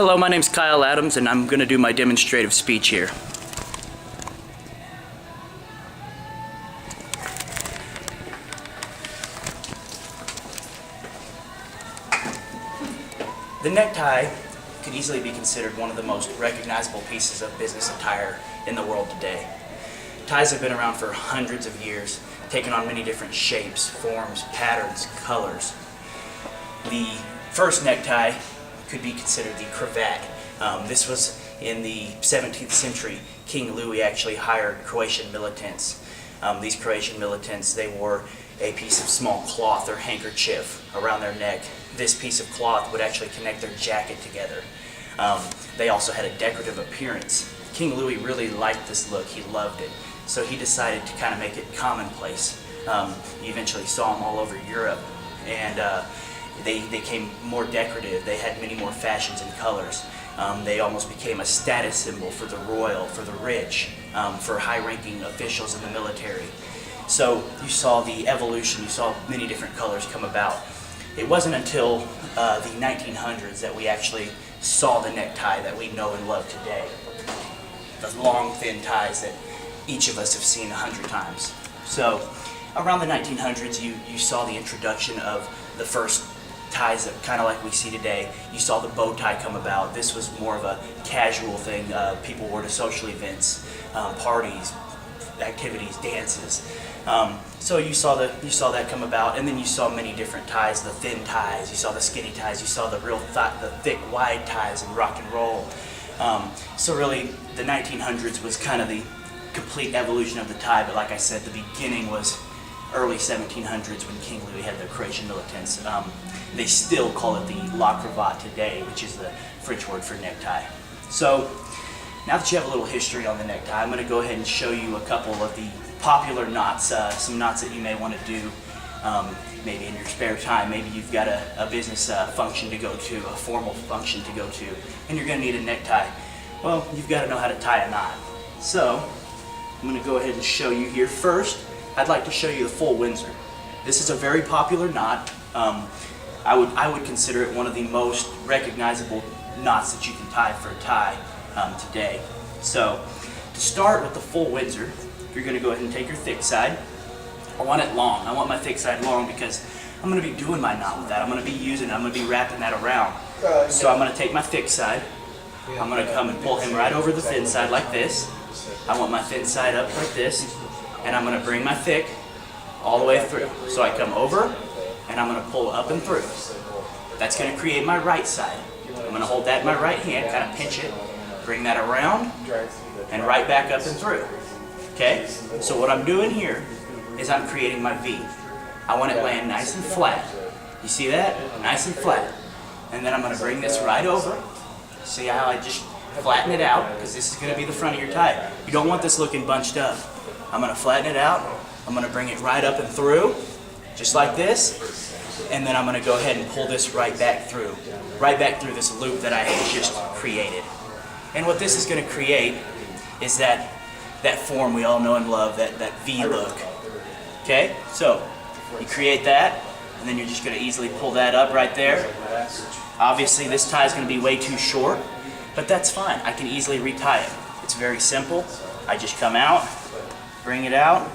Hello, my name's Kyle Adams, and I'm going to do my demonstrative speech here. The necktie could easily be considered one of the most recognizable pieces of business attire in the world today. Ties have been around for hundreds of years, taking on many different shapes, forms, patterns, colors. The first necktie could be considered the cravat. This was in the 17th century. King Louis actually hired Croatian militants. These Croatian militants, they wore a piece of small cloth or handkerchief around their neck. This piece of cloth would actually connect their jacket together. They also had a decorative appearance. King Louis really liked this look. He loved it. So he decided to kind of make it commonplace. You eventually saw them all over Europe, and they became more decorative. They had many more fashions and colors. They almost became a status symbol for the royal, for the rich, for high-ranking officials in the military. So you saw the evolution, you saw many different colors come about. It wasn't until the 1900s that we actually saw the necktie that we know and love today. The long, thin ties that each of us have seen 100 times. So around the 1900s, you saw the introduction of the first ties that kind of like we see today. You saw the bow tie come about. This was more of a casual thing. People wore to social events, parties, activities, dances. So you saw that come about, and then you saw many different ties, the thin ties, you saw the skinny ties, you saw the thick, wide ties in rock and roll. So really, the 1900s was kind of the complete evolution of the tie, but like I said, the beginning was early 1700s when King Louis had the Croatian militants. They still call it the la cravate today, which is the French word for necktie. So now that you have a little history on the necktie, I'm going to go ahead and show you a couple of the popular knots, some knots that you may want to do maybe in your spare time. Maybe you've got a business function to go to, a formal function to go to, and you're going to need a necktie. Well, you've got to know how to tie a knot. So I'm going to go ahead and show you here. First, I'd like to show you the full Windsor. This is a very popular knot. I would consider it one of the most recognizable knots that you can tie for a tie today. So to start with the full Windsor, you're going to go ahead and take your thick side. I want it long. I want my thick side long because I'm going to be doing my knot with that. I'm going to be using it. I'm going to be wrapping that around. So I'm going to take my thick side. I'm going to come and pull him right over the thin side like this. I want my thin side up like this. And I'm going to bring my thick all the way through. So I come over and I'm going to pull up and through. That's going to create my right side. I'm going to hold that in my right hand, kind of pinch it, bring that around, and right back up and through. Okay? So what I'm doing here is I'm creating my V. I want it laying nice and flat. You see that? Nice and flat. And then I'm going to bring this right over. See how I just flatten it out? Because this is going to be the front of your tie. You don't want this looking bunched up. I'm going to flatten it out. I'm going to bring it right up and through, just like this. And then I'm going to go ahead and pull this right back through this loop that I had just created. And what this is going to create is that form we all know and love, that V look. Okay? So you create that, and then you're just going to easily pull that up right there. Obviously this tie is going to be way too short, but that's fine. I can easily retie it. It's very simple. I just come out, bring it out,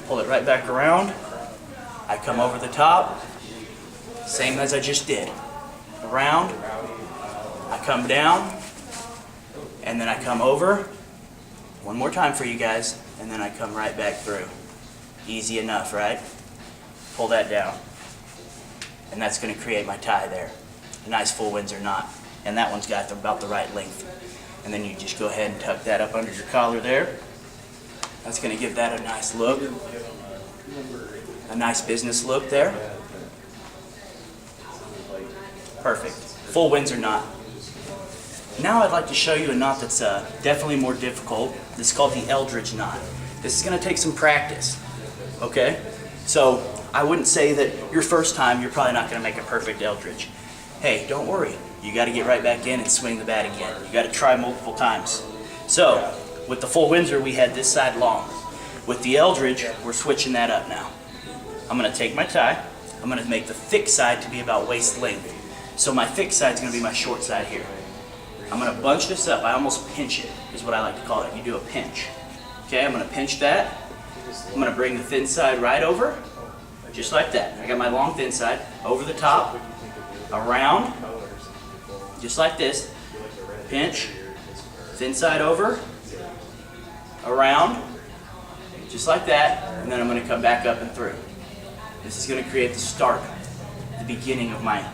pull it right back around. I come over the top, same as I just did. Around, I come down, and then I come over. One more time for you guys, and then I come right back through. Easy enough, right? Pull that down. And that's going to create my tie there. A nice full Windsor knot. And that one's got about the right length. And then you just go ahead and tuck that up under your collar there. That's going to give that a nice look. A nice business look there. Perfect. Full Windsor knot. Now I'd like to show you a knot that's definitely more difficult. This is called the Eldridge knot. This is going to take some practice. Okay? So I wouldn't say that your first time you're probably not going to make a perfect Eldridge. Hey, don't worry. You got to get right back in and swing the bat again. You got to try multiple times. So with the full Windsor we had this side long. With the Eldridge we're switching that up now. I'm going to take my tie. I'm going to make the thick side to be about waist length. So my thick side is going to be my short side here. I'm going to bunch this up. I almost pinch it, is what I like to call it. You do a pinch. Okay, I'm going to pinch that. I'm going to bring the thin side right over, just like that. I got my long thin side over the top, around, just like this. Pinch, thin side over, around, just like that, and then I'm going to come back up and through. This is going to create the start, the beginning of my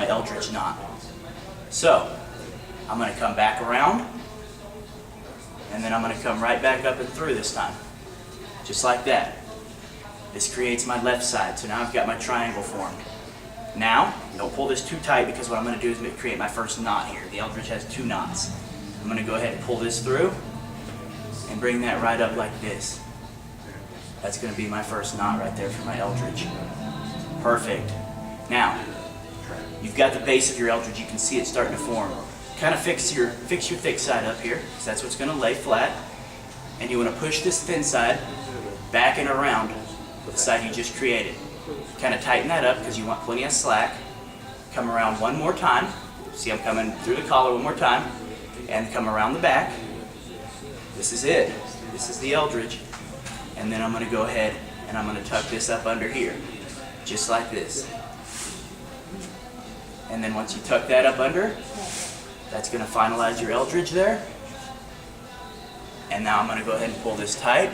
eldritch knot. So, I'm going to come back around, and then I'm going to come right back up and through this time. Just like that. This creates my left side, so now I've got my triangle formed. Now, don't pull this too tight because what I'm going to do is create my first knot here. The eldritch has 2 knots. I'm going to go ahead and pull this through and bring that right up like this. That's going to be my first knot right there for my eldritch. Perfect. Now, you've got the base of your eldritch. You can see it starting to form. Kind of fix your thick side up here, because that's what's going to lay flat. And you want to push this thin side back and around the side you just created. Kind of tighten that up because you want plenty of slack. Come around one more time. See, I'm coming through the collar one more time. And come around the back. This is it. This is the eldritch. And then I'm going to go ahead and I'm going to tuck this up under here. Just like this. And then once you tuck that up under, that's going to finalize your eldritch there. And now I'm going to go ahead and pull this tight.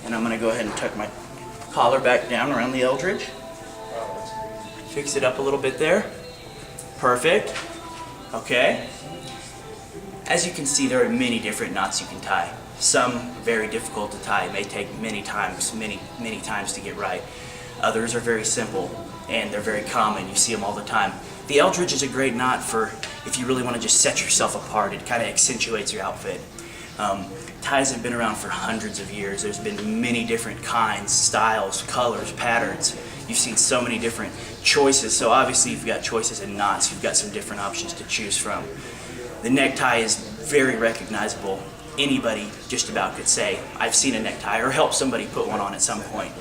And I'm going to go ahead and tuck my collar back down around the eldritch. Fix it up a little bit there. Perfect. Okay. As you can see, there are many different knots you can tie. Some very difficult to tie. It may take many times to get right. Others are very simple and they're very common. You see them all the time. The eldritch is a great knot for if you really want to just set yourself apart. It kind of accentuates your outfit. Ties have been around for hundreds of years. There's been many different kinds, styles, colors, patterns. You've seen so many different choices. So obviously you've got choices in knots. You've got some different options to choose from. The necktie is very recognizable. Anybody just about could say, I've seen a necktie or helped somebody put one on at some point.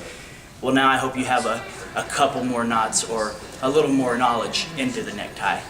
Well, now I hope you have a couple more knots or a little more knowledge into the necktie.